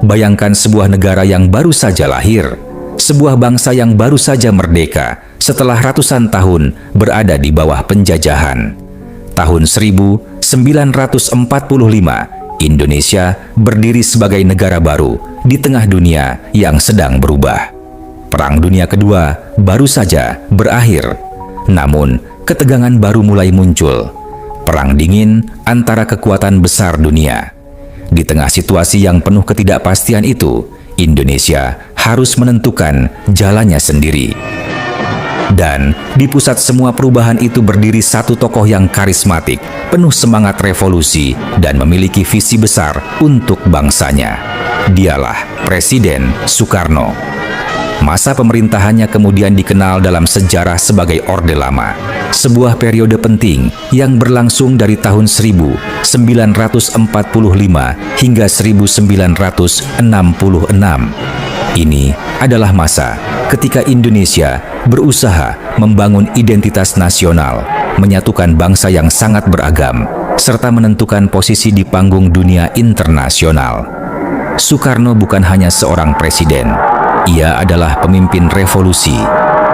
Bayangkan sebuah negara yang baru saja lahir, sebuah bangsa yang baru saja merdeka setelah ratusan tahun berada di bawah penjajahan. Tahun 1945, Indonesia berdiri sebagai negara baru di tengah dunia yang sedang berubah. Perang Dunia Kedua baru saja berakhir, namun ketegangan baru mulai muncul. Perang dingin antara kekuatan besar dunia. Di tengah situasi yang penuh ketidakpastian itu, Indonesia harus menentukan jalannya sendiri. Dan di pusat semua perubahan itu berdiri satu tokoh yang karismatik, penuh semangat revolusi, dan memiliki visi besar untuk bangsanya. Dialah Presiden Soekarno. Masa pemerintahannya kemudian dikenal dalam sejarah sebagai Orde Lama, sebuah periode penting yang berlangsung dari tahun 1945 hingga 1966. Ini adalah masa ketika Indonesia berusaha membangun identitas nasional, menyatukan bangsa yang sangat beragam, serta menentukan posisi di panggung dunia internasional. Soekarno bukan hanya seorang presiden, ia adalah pemimpin revolusi.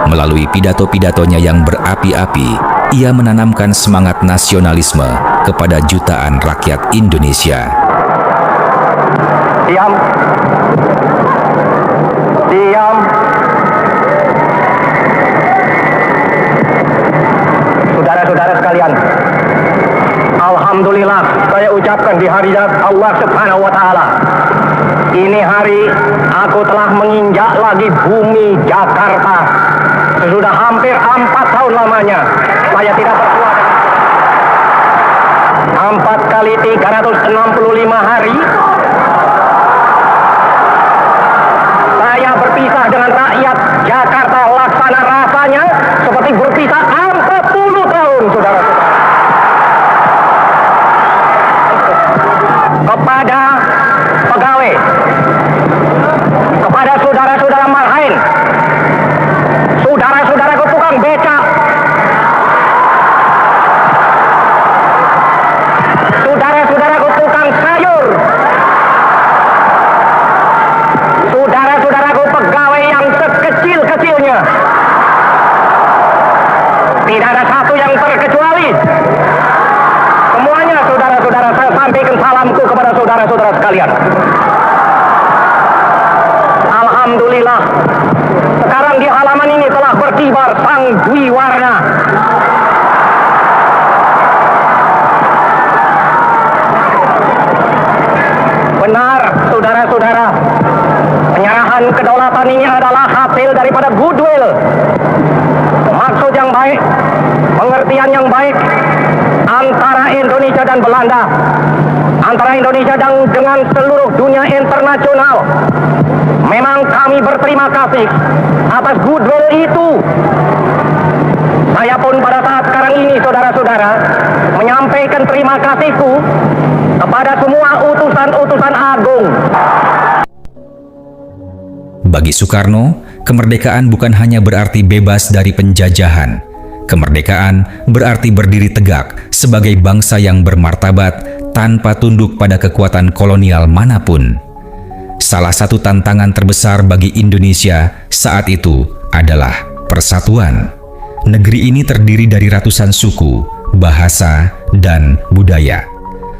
Melalui pidato-pidatonya yang berapi-api, ia menanamkan semangat nasionalisme kepada jutaan rakyat Indonesia. Diam. Diam. Saudara-saudara sekalian, alhamdulillah saya ucapkan di hari Allah Subhanahu wa taala. Ini hari aku telah menginjak lagi bumi Jakarta. Sudah hampir 4 tahun lamanya saya tidak bersuara. 4 kali 365 hari saya berpisah dengan rakyat Jakarta, laksana rasanya seperti berpisah 40 tahun, saudara-saudara. Kepada pegawai, kepada saudara-saudara marhain, saudara-saudaraku tukang becak, saudara-saudaraku tukang sayur, saudara-saudaraku pegawai yang sekecil-kecilnya, tidak ada satu yang terkecuali. Semuanya saudara-saudara, saya sampaikan salamku kepada saudara-saudara sekalian. Alhamdulillah, sekarang di halaman ini telah berkibar sang Dwi Warna. Benar, saudara-saudara, penyerahan kedaulatan ini adalah hasil daripada goodwill, maksud yang baik, pengertian yang baik antara Indonesia dan Belanda, antara Indonesia dengan seluruh dunia internasional. Memang kami berterima kasih atas goodwill itu. Saya pun pada saat sekarang ini, saudara-saudara, menyampaikan terima kasihku kepada semua utusan-utusan agung. Bagi Soekarno, kemerdekaan bukan hanya berarti bebas dari penjajahan. Kemerdekaan berarti berdiri tegak sebagai bangsa yang bermartabat tanpa tunduk pada kekuatan kolonial manapun. Salah satu tantangan terbesar bagi Indonesia saat itu adalah persatuan. Negeri ini terdiri dari ratusan suku, bahasa, dan budaya.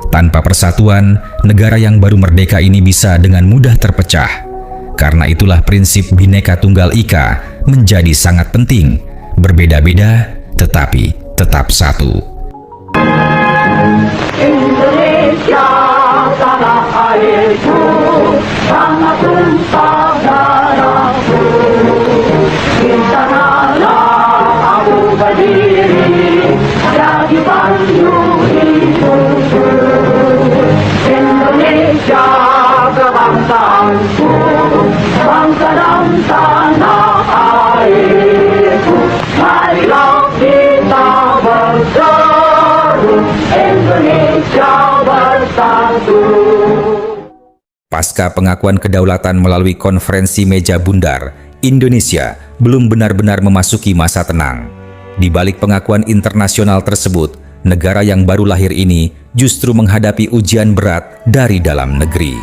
Tanpa persatuan, negara yang baru merdeka ini bisa dengan mudah terpecah. Karena itulah prinsip Bhinneka Tunggal Ika menjadi sangat penting. Berbeda-beda, tetapi tetap satu. Indonesia, tanah airku, tanah tumpah darahku. Di sanalah aku berdiri, jadi Bandung hidupku. Indonesia, kebangsaanku, bangsa dan tanah airku. Marilah kita berseru, Indonesia bersatu. Pasca pengakuan kedaulatan melalui konferensi meja bundar, Indonesia belum benar-benar memasuki masa tenang. Di balik pengakuan internasional tersebut, negara yang baru lahir ini justru menghadapi ujian berat dari dalam negeri.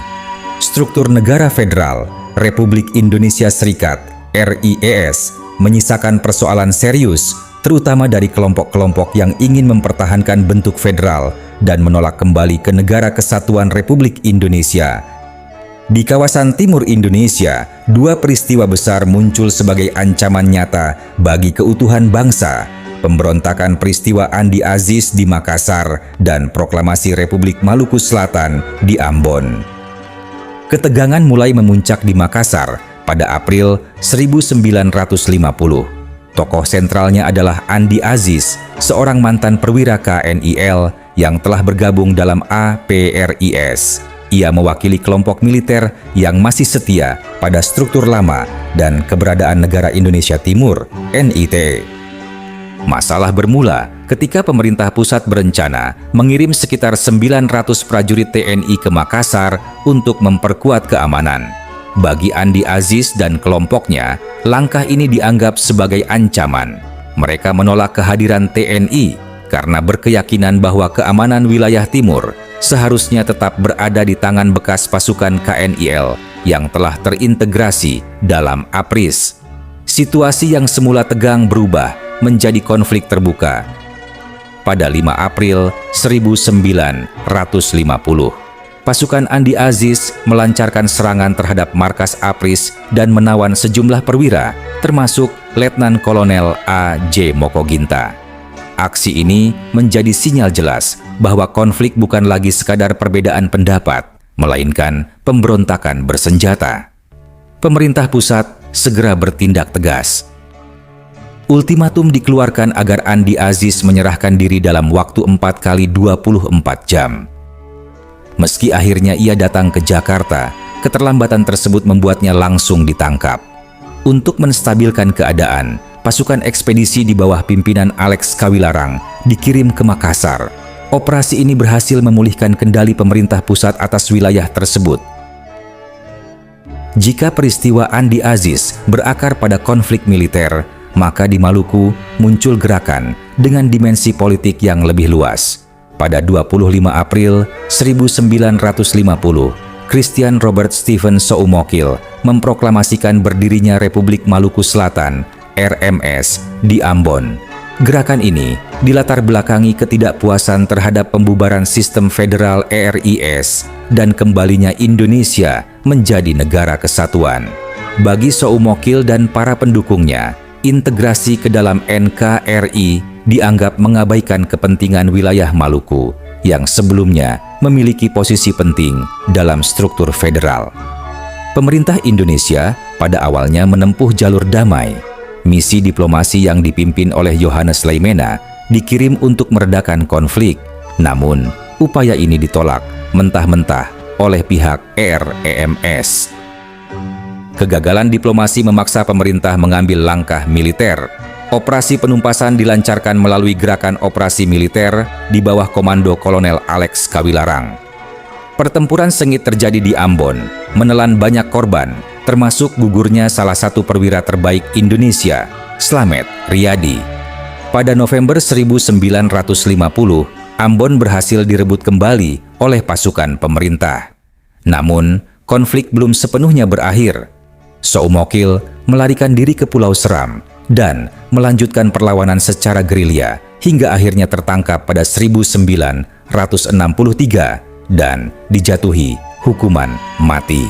Struktur negara federal Republik Indonesia Serikat (RIES) menyisakan persoalan serius, terutama dari kelompok-kelompok yang ingin mempertahankan bentuk federal dan menolak kembali ke Negara Kesatuan Republik Indonesia. Di kawasan timur Indonesia, dua peristiwa besar muncul sebagai ancaman nyata bagi keutuhan bangsa: pemberontakan peristiwa Andi Aziz di Makassar dan proklamasi Republik Maluku Selatan di Ambon. Ketegangan mulai memuncak di Makassar pada April 1950. Tokoh sentralnya adalah Andi Aziz, seorang mantan perwira KNIL yang telah bergabung dalam APRIS. Ia mewakili kelompok militer yang masih setia pada struktur lama dan keberadaan Negara Indonesia Timur (NIT). Masalah bermula ketika pemerintah pusat berencana mengirim sekitar 900 prajurit TNI ke Makassar untuk memperkuat keamanan. Bagi Andi Aziz dan kelompoknya, langkah ini dianggap sebagai ancaman. Mereka menolak kehadiran TNI karena berkeyakinan bahwa keamanan wilayah timur seharusnya tetap berada di tangan bekas pasukan KNIL yang telah terintegrasi dalam APRIS. Situasi yang semula tegang berubah menjadi konflik terbuka. Pada 5 April 1950, pasukan Andi Aziz melancarkan serangan terhadap markas APRIS dan menawan sejumlah perwira, termasuk Letnan Kolonel A.J. Mokoginta. Aksi ini menjadi sinyal jelas bahwa konflik bukan lagi sekadar perbedaan pendapat, melainkan pemberontakan bersenjata. Pemerintah pusat segera bertindak tegas. Ultimatum dikeluarkan agar Andi Aziz menyerahkan diri dalam waktu 4 kali 24 jam. Meski akhirnya ia datang ke Jakarta, keterlambatan tersebut membuatnya langsung ditangkap. Untuk menstabilkan keadaan, pasukan ekspedisi di bawah pimpinan Alex Kawilarang dikirim ke Makassar. Operasi ini berhasil memulihkan kendali pemerintah pusat atas wilayah tersebut. Jika peristiwa Andi Aziz berakar pada konflik militer, maka di Maluku muncul gerakan dengan dimensi politik yang lebih luas. Pada 25 April 1950, Christian Robert Stephen Soumokil memproklamasikan berdirinya Republik Maluku Selatan (RMS) di Ambon. Gerakan ini dilatar belakangi ketidakpuasan terhadap pembubaran sistem federal RIES dan kembalinya Indonesia menjadi negara kesatuan. Bagi Soumokil dan para pendukungnya, integrasi ke dalam NKRI dianggap mengabaikan kepentingan wilayah Maluku yang sebelumnya memiliki posisi penting dalam struktur federal. Pemerintah Indonesia pada awalnya menempuh jalur damai. Misi diplomasi yang dipimpin oleh Yohanes Leimena dikirim untuk meredakan konflik. Namun, upaya ini ditolak mentah-mentah oleh pihak REMS. Kegagalan diplomasi memaksa pemerintah mengambil langkah militer. Operasi penumpasan dilancarkan melalui gerakan operasi militer di bawah komando Kolonel Alex Kawilarang. Pertempuran sengit terjadi di Ambon, menelan banyak korban, termasuk gugurnya salah satu perwira terbaik Indonesia, Slamet Riyadi. Pada November 1950, Ambon berhasil direbut kembali oleh pasukan pemerintah. Namun, konflik belum sepenuhnya berakhir. Soumokil melarikan diri ke Pulau Seram dan melanjutkan perlawanan secara gerilya hingga akhirnya tertangkap pada 1963 dan dijatuhi hukuman mati.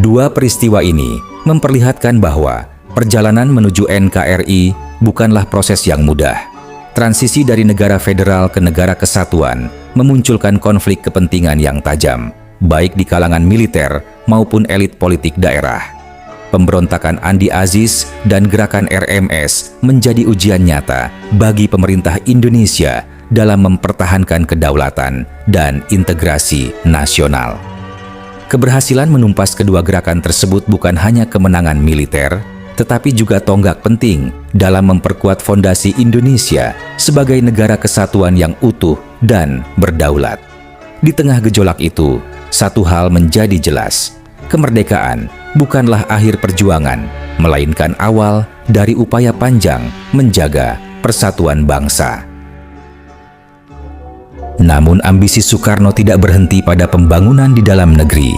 Dua peristiwa ini memperlihatkan bahwa perjalanan menuju NKRI bukanlah proses yang mudah. Transisi dari negara federal ke negara kesatuan memunculkan konflik kepentingan yang tajam, baik di kalangan militer maupun elit politik daerah. Pemberontakan Andi Aziz dan gerakan RMS menjadi ujian nyata bagi pemerintah Indonesia dalam mempertahankan kedaulatan dan integrasi nasional. Keberhasilan menumpas kedua gerakan tersebut bukan hanya kemenangan militer, tetapi juga tonggak penting dalam memperkuat fondasi Indonesia sebagai negara kesatuan yang utuh dan berdaulat. Di tengah gejolak itu, satu hal menjadi jelas: kemerdekaan bukanlah akhir perjuangan, melainkan awal dari upaya panjang menjaga persatuan bangsa. Namun ambisi Soekarno tidak berhenti pada pembangunan di dalam negeri.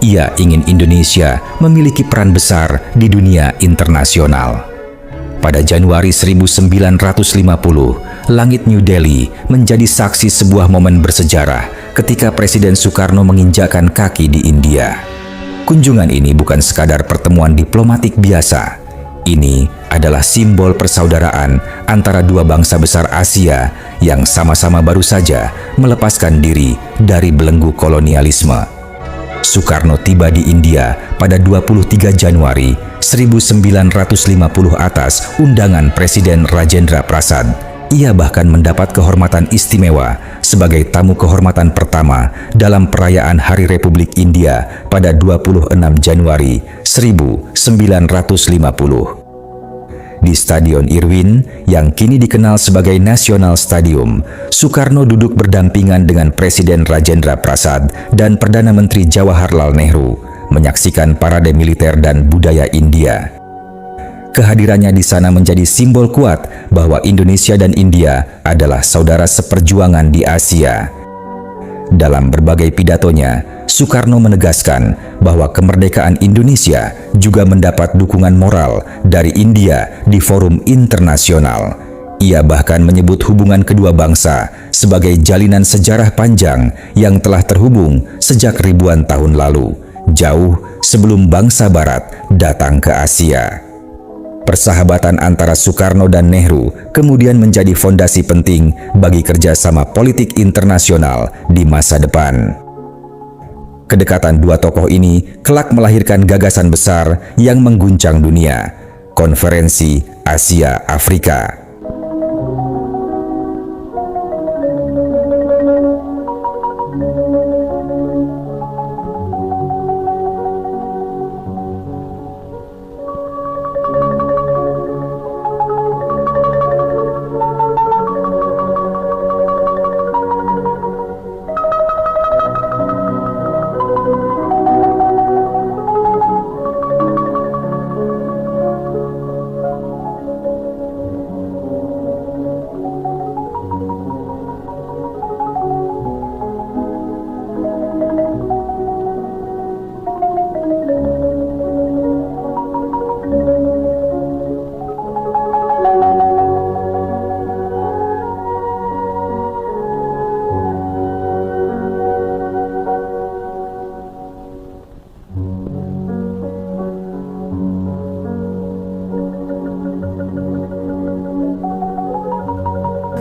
ia ingin Indonesia memiliki peran besar di dunia internasional. Pada Januari 1950, langit New Delhi menjadi saksi sebuah momen bersejarah ketika Presiden Soekarno menginjakkan kaki di India. Kunjungan ini bukan sekadar pertemuan diplomatik biasa. Ini adalah simbol persaudaraan antara dua bangsa besar Asia yang sama-sama baru saja melepaskan diri dari belenggu kolonialisme. Soekarno tiba di India pada 23 Januari 1950 atas undangan Presiden Rajendra Prasad. Ia bahkan mendapat kehormatan istimewa sebagai tamu kehormatan pertama dalam perayaan Hari Republik India pada 26 Januari 1950. Di Stadion Irwin yang kini dikenal sebagai National Stadium, Soekarno duduk berdampingan dengan Presiden Rajendra Prasad dan Perdana Menteri Jawaharlal Nehru menyaksikan parade militer dan budaya India. Kehadirannya di sana menjadi simbol kuat bahwa Indonesia dan India adalah saudara seperjuangan di Asia. Dalam berbagai pidatonya, Soekarno menegaskan bahwa kemerdekaan Indonesia juga mendapat dukungan moral dari India di forum internasional. Ia bahkan menyebut hubungan kedua bangsa sebagai jalinan sejarah panjang yang telah terhubung sejak ribuan tahun lalu, jauh sebelum bangsa Barat datang ke Asia. Persahabatan antara Soekarno dan Nehru kemudian menjadi fondasi penting bagi kerjasama politik internasional di masa depan. Kedekatan dua tokoh ini kelak melahirkan gagasan besar yang mengguncang dunia, Konferensi Asia Afrika.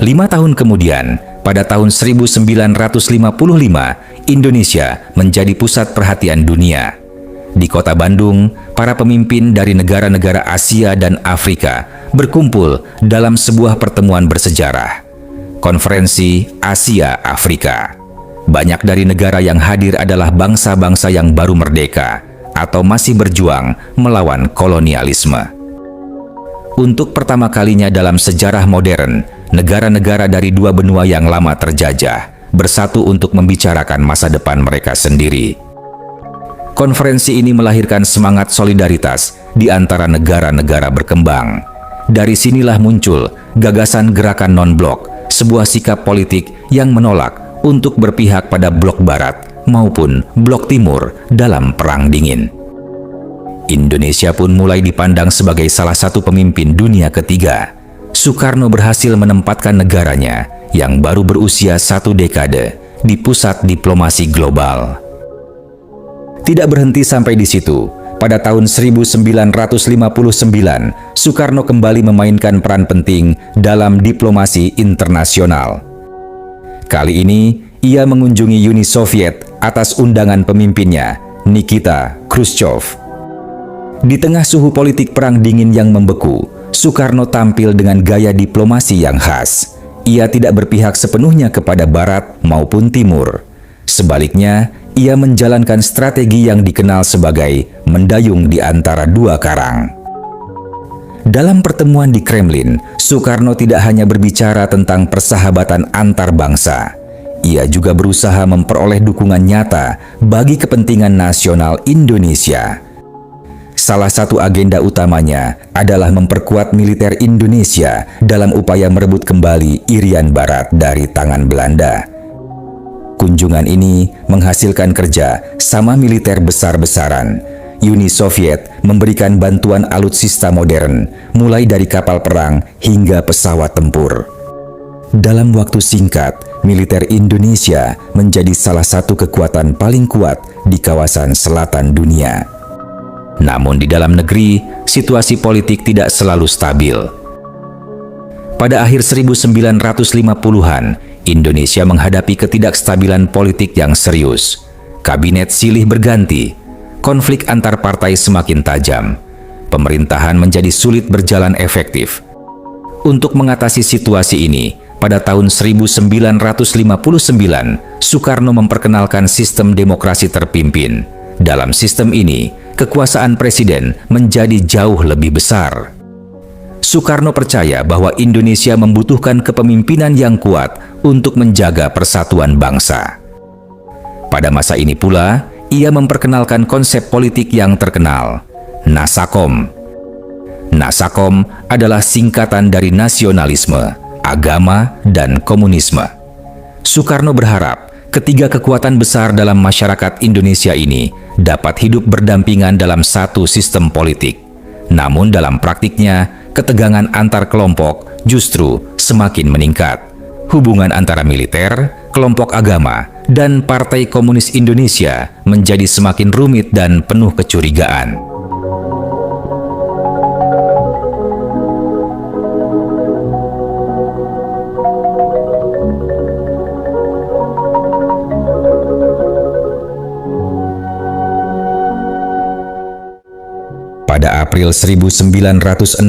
Lima tahun kemudian, pada tahun 1955, Indonesia menjadi pusat perhatian dunia. Di kota Bandung, para pemimpin dari negara-negara Asia dan Afrika berkumpul dalam sebuah pertemuan bersejarah, Konferensi Asia Afrika. Banyak dari negara yang hadir adalah bangsa-bangsa yang baru merdeka atau masih berjuang melawan kolonialisme. Untuk pertama kalinya dalam sejarah modern, negara-negara dari dua benua yang lama terjajah bersatu untuk membicarakan masa depan mereka sendiri. Konferensi ini melahirkan semangat solidaritas di antara negara-negara berkembang. Dari sinilah muncul gagasan gerakan non-blok, sebuah sikap politik yang menolak untuk berpihak pada blok barat maupun blok timur dalam Perang Dingin. Indonesia pun mulai dipandang sebagai salah satu pemimpin dunia ketiga. Soekarno berhasil menempatkan negaranya yang baru berusia 1 dekade di pusat diplomasi global. Tidak berhenti sampai di situ. Pada tahun 1959, Soekarno kembali memainkan peran penting dalam diplomasi internasional. Kali ini, ia mengunjungi Uni Soviet atas undangan pemimpinnya, Nikita Khrushchev. Di tengah suhu politik Perang Dingin yang membeku, Soekarno tampil dengan gaya diplomasi yang khas. Ia tidak berpihak sepenuhnya kepada Barat maupun Timur. Sebaliknya, ia menjalankan strategi yang dikenal sebagai mendayung di antara dua karang. Dalam pertemuan di Kremlin, Soekarno tidak hanya berbicara tentang persahabatan antar bangsa. Ia juga berusaha memperoleh dukungan nyata bagi kepentingan nasional Indonesia. Salah satu agenda utamanya adalah memperkuat militer Indonesia dalam upaya merebut kembali Irian Barat dari tangan Belanda. Kunjungan ini menghasilkan kerja sama militer besar-besaran. Uni Soviet memberikan bantuan alutsista modern, mulai dari kapal perang hingga pesawat tempur. Dalam waktu singkat, militer Indonesia menjadi salah satu kekuatan paling kuat di kawasan selatan dunia. Namun di dalam negeri, situasi politik tidak selalu stabil. Pada akhir 1950-an, Indonesia menghadapi ketidakstabilan politik yang serius. Kabinet silih berganti, konflik antar partai semakin tajam, pemerintahan menjadi sulit berjalan efektif. Untuk mengatasi situasi ini, pada tahun 1959, Soekarno memperkenalkan sistem demokrasi terpimpin. Dalam sistem ini, kekuasaan presiden menjadi jauh lebih besar. Soekarno percaya bahwa Indonesia membutuhkan kepemimpinan yang kuat untuk menjaga persatuan bangsa. Pada masa ini pula, ia memperkenalkan konsep politik yang terkenal, Nasakom. Nasakom adalah singkatan dari nasionalisme, agama, dan komunisme. Soekarno berharap ketiga kekuatan besar dalam masyarakat Indonesia ini dapat hidup berdampingan dalam satu sistem politik. Namun dalam praktiknya, ketegangan antar kelompok justru semakin meningkat. Hubungan antara militer, kelompok agama, dan Partai Komunis Indonesia menjadi semakin rumit dan penuh kecurigaan. Pada April 1961,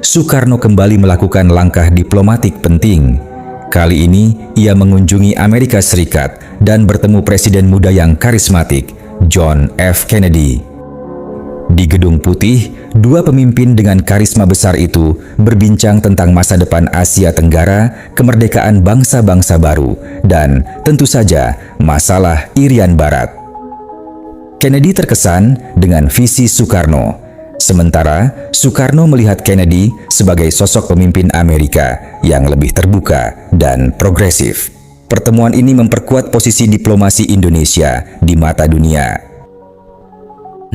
Soekarno kembali melakukan langkah diplomatik penting. Kali ini, ia mengunjungi Amerika Serikat dan bertemu presiden muda yang karismatik, John F. Kennedy. Di Gedung Putih, dua pemimpin dengan karisma besar itu berbincang tentang masa depan Asia Tenggara, kemerdekaan bangsa-bangsa baru, dan tentu saja masalah Irian Barat. Kennedy terkesan dengan visi Soekarno, sementara Soekarno melihat Kennedy sebagai sosok pemimpin Amerika yang lebih terbuka dan progresif. Pertemuan ini memperkuat posisi diplomasi Indonesia di mata dunia.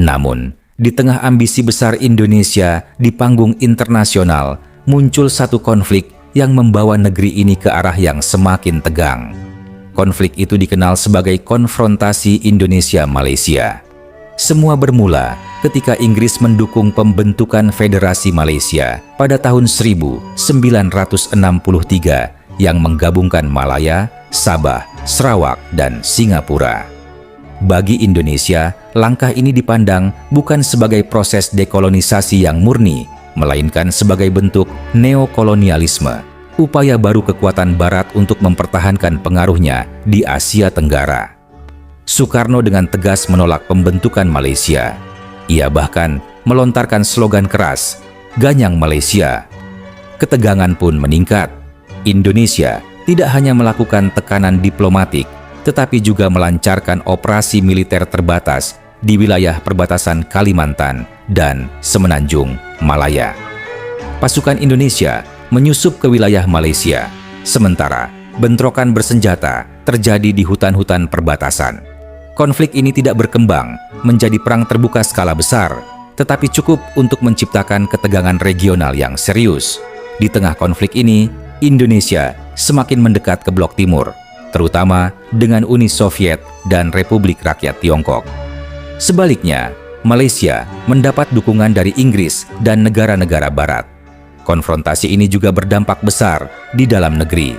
Namun, di tengah ambisi besar Indonesia di panggung internasional, muncul satu konflik yang membawa negeri ini ke arah yang semakin tegang. Konflik itu dikenal sebagai konfrontasi Indonesia-Malaysia. Semua bermula ketika Inggris mendukung pembentukan Federasi Malaysia pada tahun 1963 yang menggabungkan Malaya, Sabah, Sarawak, dan Singapura. Bagi Indonesia, langkah ini dipandang bukan sebagai proses dekolonisasi yang murni, melainkan sebagai bentuk neokolonialisme, upaya baru kekuatan Barat untuk mempertahankan pengaruhnya di Asia Tenggara. Soekarno dengan tegas menolak pembentukan Malaysia. Ia bahkan melontarkan slogan keras, "Ganyang Malaysia." Ketegangan pun meningkat. Indonesia tidak hanya melakukan tekanan diplomatik, tetapi juga melancarkan operasi militer terbatas di wilayah perbatasan Kalimantan dan Semenanjung Malaya. Pasukan Indonesia menyusup ke wilayah Malaysia, sementara bentrokan bersenjata terjadi di hutan-hutan perbatasan. Konflik ini tidak berkembang menjadi perang terbuka skala besar, tetapi cukup untuk menciptakan ketegangan regional yang serius. Di tengah konflik ini, Indonesia semakin mendekat ke Blok Timur, terutama dengan Uni Soviet dan Republik Rakyat Tiongkok. Sebaliknya, Malaysia mendapat dukungan dari Inggris dan negara-negara Barat. Konfrontasi ini juga berdampak besar di dalam negeri.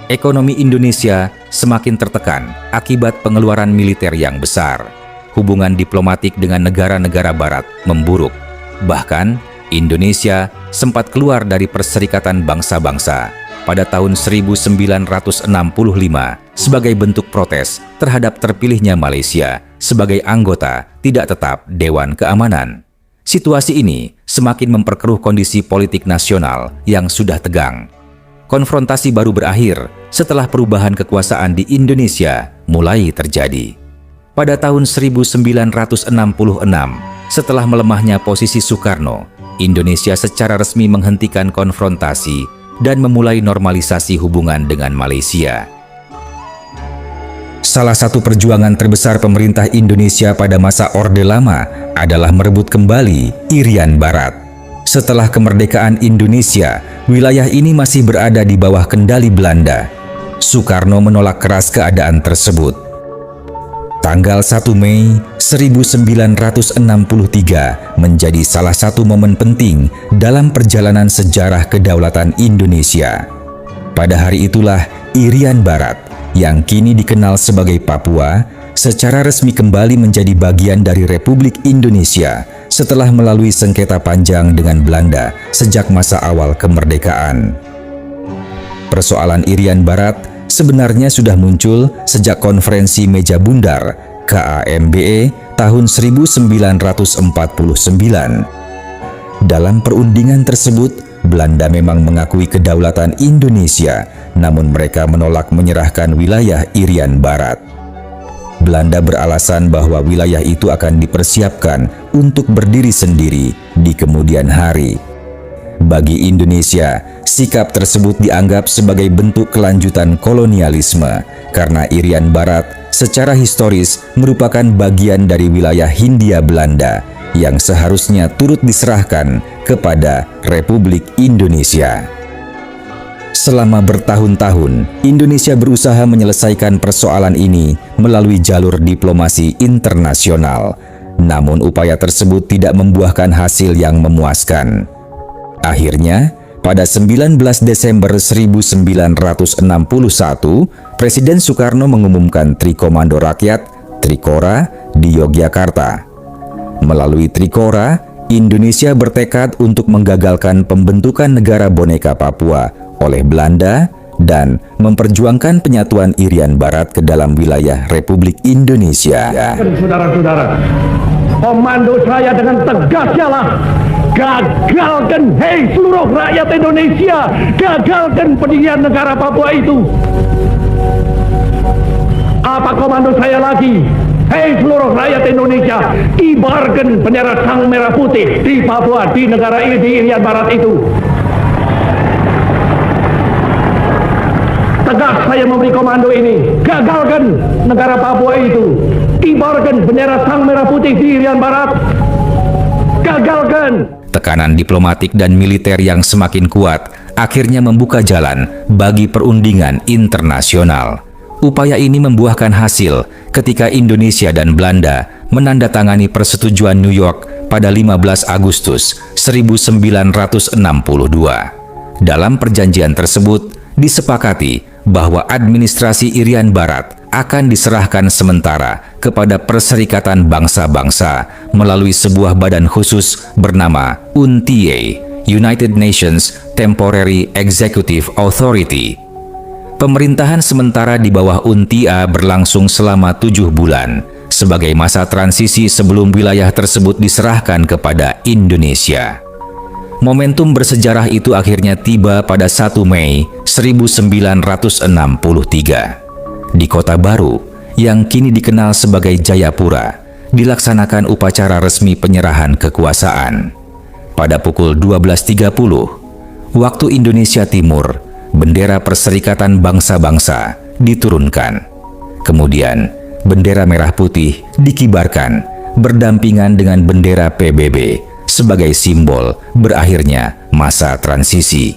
Ekonomi Indonesia semakin tertekan akibat pengeluaran militer yang besar. Hubungan diplomatik dengan negara-negara Barat memburuk. Bahkan, Indonesia sempat keluar dari Perserikatan Bangsa-Bangsa pada tahun 1965 sebagai bentuk protes terhadap terpilihnya Malaysia sebagai anggota tidak tetap Dewan Keamanan. Situasi ini semakin memperkeruh kondisi politik nasional yang sudah tegang. Konfrontasi baru berakhir setelah perubahan kekuasaan di Indonesia mulai terjadi. Pada tahun 1966, setelah melemahnya posisi Soekarno, Indonesia secara resmi menghentikan konfrontasi dan memulai normalisasi hubungan dengan Malaysia. Salah satu perjuangan terbesar pemerintah Indonesia pada masa Orde Lama adalah merebut kembali Irian Barat. Setelah kemerdekaan Indonesia, wilayah ini masih berada di bawah kendali Belanda. Soekarno menolak keras keadaan tersebut. Tanggal 1 Mei 1963 menjadi salah satu momen penting dalam perjalanan sejarah kedaulatan Indonesia. Pada hari itulah Irian Barat, yang kini dikenal sebagai Papua, secara resmi kembali menjadi bagian dari Republik Indonesia setelah melalui sengketa panjang dengan Belanda sejak masa awal kemerdekaan. Persoalan Irian Barat sebenarnya sudah muncul sejak konferensi meja bundar KAMBE tahun 1949. Dalam perundingan tersebut, Belanda memang mengakui kedaulatan Indonesia, namun mereka menolak menyerahkan wilayah Irian Barat. Belanda beralasan bahwa wilayah itu akan dipersiapkan untuk berdiri sendiri di kemudian hari. Bagi Indonesia, sikap tersebut dianggap sebagai bentuk kelanjutan kolonialisme karena Irian Barat secara historis merupakan bagian dari wilayah Hindia Belanda yang seharusnya turut diserahkan kepada Republik Indonesia. Selama bertahun-tahun, Indonesia berusaha menyelesaikan persoalan ini melalui jalur diplomasi internasional. Namun upaya tersebut tidak membuahkan hasil yang memuaskan. Akhirnya, pada 19 Desember 1961, Presiden Soekarno mengumumkan Trikomando Rakyat, Trikora, di Yogyakarta. Melalui Trikora, Indonesia bertekad untuk menggagalkan pembentukan negara boneka Papua oleh Belanda dan memperjuangkan penyatuan Irian Barat ke dalam wilayah Republik Indonesia. Saudara-saudara, komando saya dengan tegas ialah gagalkan, hei seluruh rakyat Indonesia, gagalkan pendirian negara Papua itu. Apa komando saya lagi? Hei seluruh rakyat Indonesia, kibarkan bendera sang merah putih di Papua, di negara ini, di Irian Barat itu. Tegas saya memberi komando ini, gagalkan negara Papua itu, kibarkan bendera sang merah putih di Irian Barat, gagalkan. Tekanan diplomatik dan militer yang semakin kuat akhirnya membuka jalan bagi perundingan internasional. Upaya ini membuahkan hasil ketika Indonesia dan Belanda menandatangani persetujuan New York pada 15 Agustus 1962. Dalam perjanjian tersebut disepakati bahwa administrasi Irian Barat akan diserahkan sementara kepada Perserikatan Bangsa-Bangsa melalui sebuah badan khusus bernama UNTA, United Nations Temporary Executive Authority. Pemerintahan sementara di bawah UNTA berlangsung selama 7 bulan sebagai masa transisi sebelum wilayah tersebut diserahkan kepada Indonesia. Momentum bersejarah itu akhirnya tiba pada 1 Mei 1963 di Kota Baru yang kini dikenal sebagai Jayapura. Dilaksanakan upacara resmi penyerahan kekuasaan. Pada pukul 12.30 waktu Indonesia Timur, bendera Perserikatan Bangsa-Bangsa diturunkan. Kemudian bendera merah putih dikibarkan berdampingan dengan bendera PBB sebagai simbol berakhirnya masa transisi.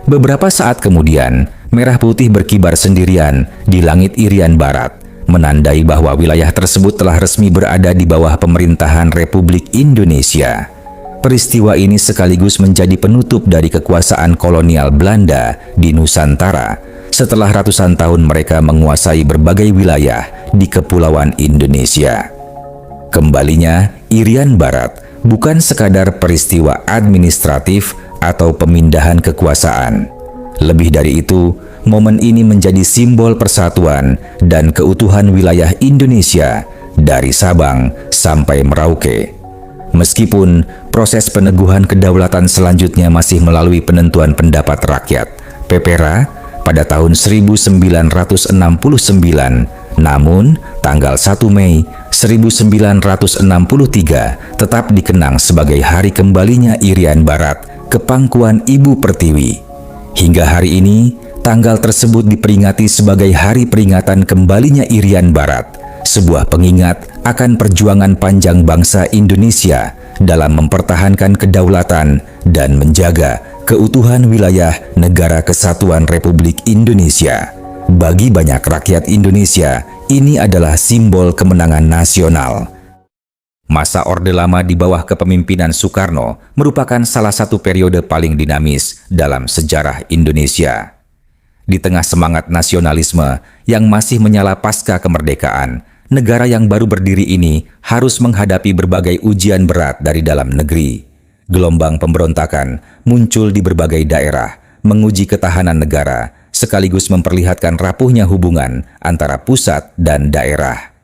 Beberapa saat kemudian, merah putih berkibar sendirian di langit Irian Barat, menandai bahwa wilayah tersebut telah resmi berada di bawah pemerintahan Republik Indonesia. Peristiwa ini sekaligus menjadi penutup dari kekuasaan kolonial Belanda di Nusantara setelah ratusan tahun mereka menguasai berbagai wilayah di Kepulauan Indonesia. Kembalinya Irian Barat bukan sekadar peristiwa administratif atau pemindahan kekuasaan. Lebih dari itu, momen ini menjadi simbol persatuan dan keutuhan wilayah Indonesia dari Sabang sampai Merauke. Meskipun proses peneguhan kedaulatan selanjutnya masih melalui penentuan pendapat rakyat (PPRA) pada tahun 1969, namun tanggal 1 Mei 1963 tetap dikenang sebagai hari kembalinya Irian Barat ke pangkuan Ibu Pertiwi. Hingga hari ini, Tanggal tersebut diperingati sebagai hari peringatan kembalinya Irian Barat, sebuah pengingat akan perjuangan panjang bangsa Indonesia dalam mempertahankan kedaulatan dan menjaga keutuhan wilayah Negara Kesatuan Republik Indonesia. Bagi banyak rakyat Indonesia, ini adalah simbol kemenangan nasional. Masa Orde Lama di bawah kepemimpinan Soekarno merupakan salah satu periode paling dinamis dalam sejarah Indonesia. Di tengah semangat nasionalisme yang masih menyala pasca kemerdekaan, negara yang baru berdiri ini harus menghadapi berbagai ujian berat dari dalam negeri. Gelombang pemberontakan muncul di berbagai daerah, menguji ketahanan negara, sekaligus memperlihatkan rapuhnya hubungan antara pusat dan daerah.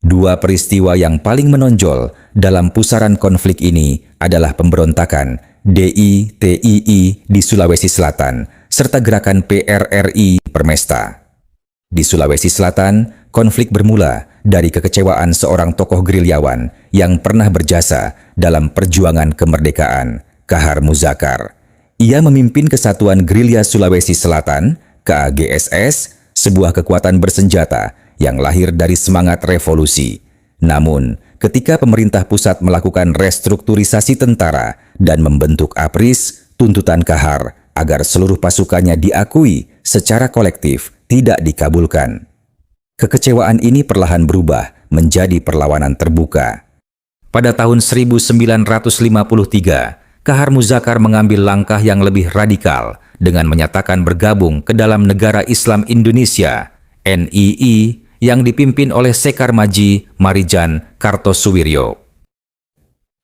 Dua peristiwa yang paling menonjol dalam pusaran konflik ini adalah pemberontakan DITII di Sulawesi Selatan, serta gerakan PRRI Permesta. Di Sulawesi Selatan, konflik bermula dari kekecewaan seorang tokoh gerilyawan yang pernah berjasa dalam perjuangan kemerdekaan, Kahar Muzakar. Ia memimpin Kesatuan Gerilya Sulawesi Selatan, KAGSS, sebuah kekuatan bersenjata yang lahir dari semangat revolusi. Namun, ketika pemerintah pusat melakukan restrukturisasi tentara dan membentuk APRIS, tuntutan Kahar agar seluruh pasukannya diakui secara kolektif tidak dikabulkan. Kekecewaan ini perlahan berubah menjadi perlawanan terbuka. Pada tahun 1953, Kahar Muzakar mengambil langkah yang lebih radikal dengan menyatakan bergabung ke dalam Negara Islam Indonesia, NII, yang dipimpin oleh Sekar Maji Marijan Kartosuwiryo.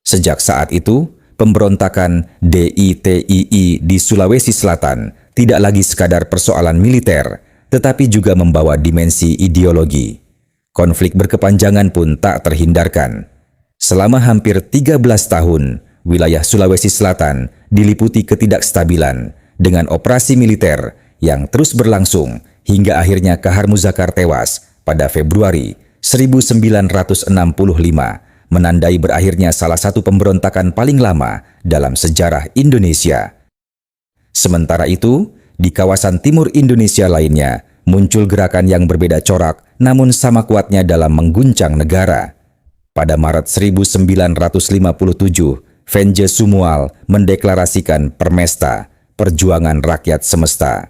Sejak saat itu, pemberontakan DITII di Sulawesi Selatan tidak lagi sekadar persoalan militer, tetapi juga membawa dimensi ideologi. Konflik berkepanjangan pun tak terhindarkan. Selama hampir 13 tahun, wilayah Sulawesi Selatan diliputi ketidakstabilan dengan operasi militer yang terus berlangsung hingga akhirnya Kahar Muzakar tewas pada Februari 1965, menandai berakhirnya salah satu pemberontakan paling lama dalam sejarah Indonesia. Sementara itu, di kawasan timur Indonesia lainnya, muncul gerakan yang berbeda corak namun sama kuatnya dalam mengguncang negara. Pada Maret 1957, Venje Sumual mendeklarasikan Permesta, Perjuangan Rakyat Semesta.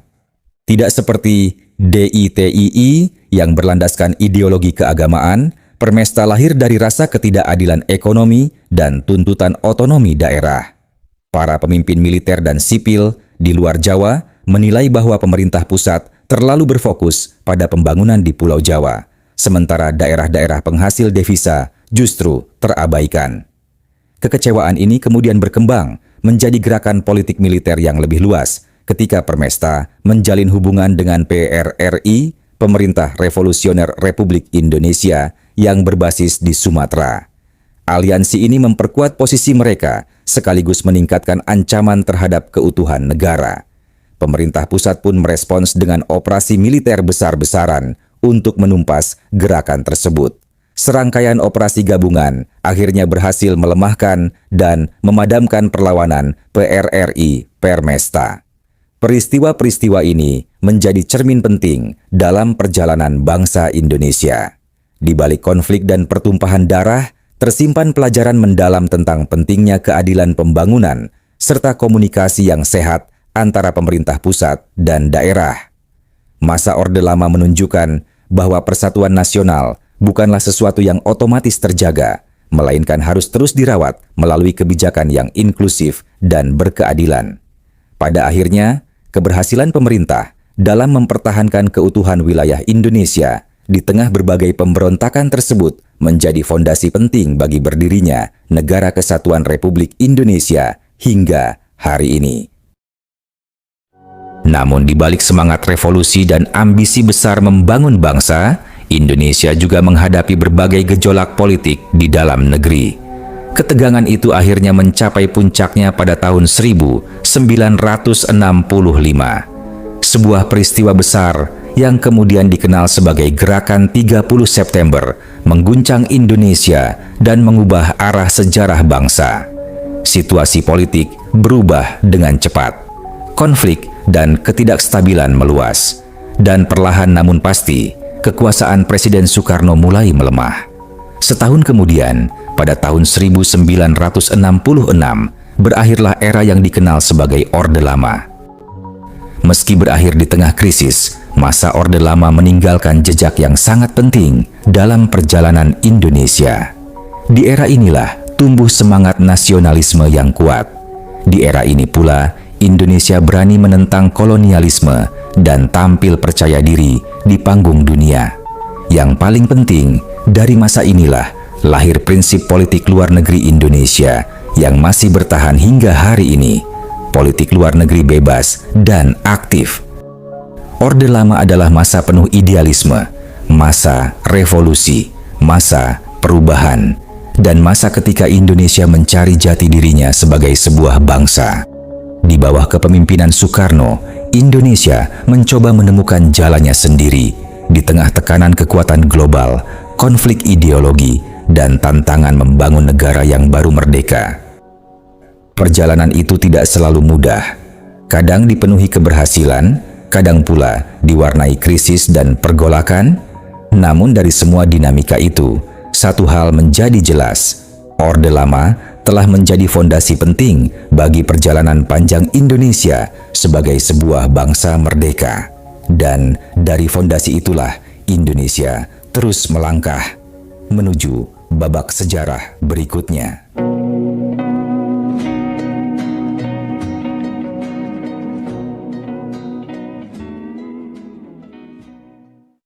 Tidak seperti DITII yang berlandaskan ideologi keagamaan, Permesta lahir dari rasa ketidakadilan ekonomi dan tuntutan otonomi daerah. Para pemimpin militer dan sipil di luar Jawa menilai bahwa pemerintah pusat terlalu berfokus pada pembangunan di Pulau Jawa, sementara daerah-daerah penghasil devisa justru terabaikan. Kekecewaan ini kemudian berkembang menjadi gerakan politik militer yang lebih luas ketika Permesta menjalin hubungan dengan PRRI, Pemerintah Revolusioner Republik Indonesia, yang berbasis di Sumatera. Aliansi ini memperkuat posisi mereka sekaligus meningkatkan ancaman terhadap keutuhan negara. Pemerintah pusat pun merespons dengan operasi militer besar-besaran untuk menumpas gerakan tersebut. Serangkaian operasi gabungan akhirnya berhasil melemahkan dan memadamkan perlawanan PRRI Permesta. Peristiwa-peristiwa ini menjadi cermin penting dalam perjalanan bangsa Indonesia. Di balik konflik dan pertumpahan darah, tersimpan pelajaran mendalam tentang pentingnya keadilan pembangunan serta komunikasi yang sehat antara pemerintah pusat dan daerah. Masa Orde Lama menunjukkan bahwa persatuan nasional bukanlah sesuatu yang otomatis terjaga, melainkan harus terus dirawat melalui kebijakan yang inklusif dan berkeadilan. Pada akhirnya, keberhasilan pemerintah dalam mempertahankan keutuhan wilayah Indonesia di tengah berbagai pemberontakan tersebut menjadi fondasi penting bagi berdirinya Negara Kesatuan Republik Indonesia hingga hari ini. Namun di balik semangat revolusi dan ambisi besar membangun bangsa, Indonesia juga menghadapi berbagai gejolak politik di dalam negeri. Ketegangan itu akhirnya mencapai puncaknya pada tahun 1965. Sebuah peristiwa besar yang kemudian dikenal sebagai Gerakan 30 September mengguncang Indonesia dan mengubah arah sejarah bangsa. Situasi politik berubah dengan cepat. Konflik dan ketidakstabilan meluas. Dan perlahan namun pasti, kekuasaan Presiden Soekarno mulai melemah. Setahun kemudian, pada tahun 1966, berakhirlah era yang dikenal sebagai Orde Lama. Meski berakhir di tengah krisis, masa Orde Lama meninggalkan jejak yang sangat penting dalam perjalanan Indonesia. Di era inilah tumbuh semangat nasionalisme yang kuat. Di era ini pula, Indonesia berani menentang kolonialisme dan tampil percaya diri di panggung dunia. Yang paling penting, dari masa inilah lahir prinsip politik luar negeri Indonesia yang masih bertahan hingga hari ini. Politik luar negeri bebas dan aktif. Orde Lama adalah masa penuh idealisme, masa revolusi, masa perubahan, dan masa ketika Indonesia mencari jati dirinya sebagai sebuah bangsa. Di bawah kepemimpinan Soekarno, Indonesia mencoba menemukan jalannya sendiri di tengah tekanan kekuatan global, konflik ideologi, dan tantangan membangun negara yang baru merdeka. Perjalanan itu tidak selalu mudah. Kadang dipenuhi keberhasilan, kadang pula diwarnai krisis dan pergolakan. Namun dari semua dinamika itu, satu hal menjadi jelas: Orde Lama telah menjadi fondasi penting bagi perjalanan panjang Indonesia sebagai sebuah bangsa merdeka. Dan dari fondasi itulah Indonesia terus melangkah menuju babak sejarah berikutnya.